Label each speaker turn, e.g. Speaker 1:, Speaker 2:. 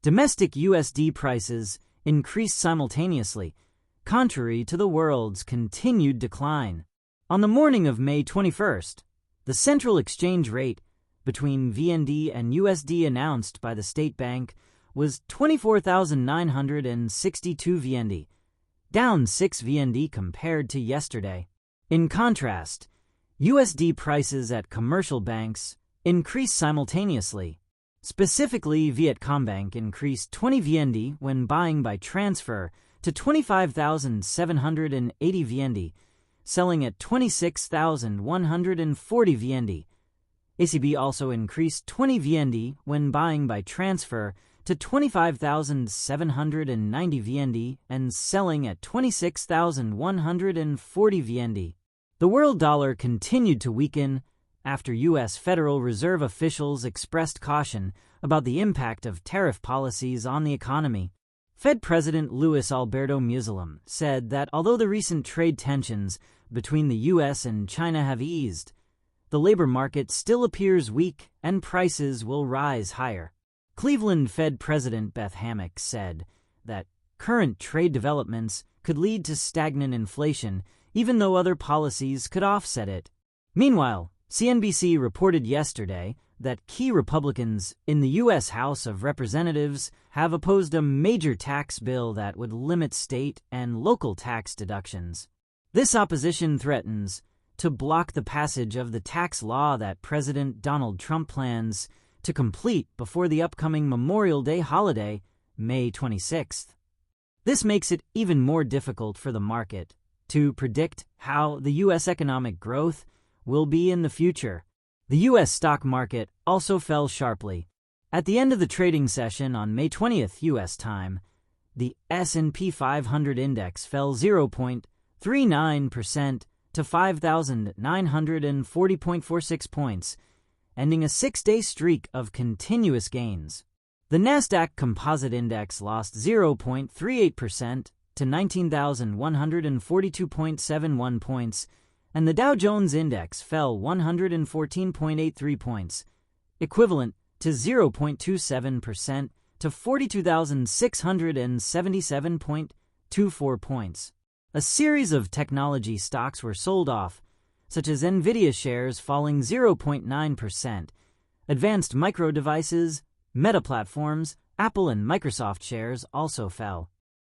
Speaker 1: Domestic USD prices increased simultaneously, contrary to the world's continued decline. On the morning of May 21st, the central exchange rate between VND and USD announced by the state bank was 24,962 VND, down 6 VND compared to yesterday. In contrast, USD prices at commercial banks increased simultaneously. Specifically, Vietcombank increased 20 VND when buying by transfer to 25,780 VND, selling at 26,140 VND. ACB also increased 20 VND when buying by transfer to 25,790 VND and selling at 26,140 VND. The world dollar continued to weaken after U.S. Federal Reserve officials expressed caution about the impact of tariff policies on the economy. Fed President Luis Alberto Musalem said that although the recent trade tensions between the U.S. and China have eased, the labor market still appears weak and prices will rise higher. Cleveland Fed President Beth Hammack said that current trade developments could lead to stagnant inflation, even though other policies could offset it. Meanwhile, CNBC reported yesterday that key Republicans in the U.S. House of Representatives have opposed a major tax bill that would limit state and local tax deductions. This opposition threatens to block the passage of the tax law that President Donald Trump plans to complete before the upcoming Memorial Day holiday, May 26th. This makes it even more difficult for the market to predict how the U.S. economic growth will be in the future. The U.S. stock market also fell sharply. At the end of the trading session on May 20th U.S. time, the S&P 500 index fell 0.39% to 5,940.46 points, ending a 6-day streak of continuous gains. The Nasdaq Composite Index lost 0.38% to 19,142.71 points, and the Dow Jones Index fell 114.83 points, equivalent to 0.27% to 42,677.24 points. A series of technology stocks were sold off, such as Nvidia shares falling 0.9%, Advanced Micro Devices, Meta Platforms, Apple and Microsoft shares also fell.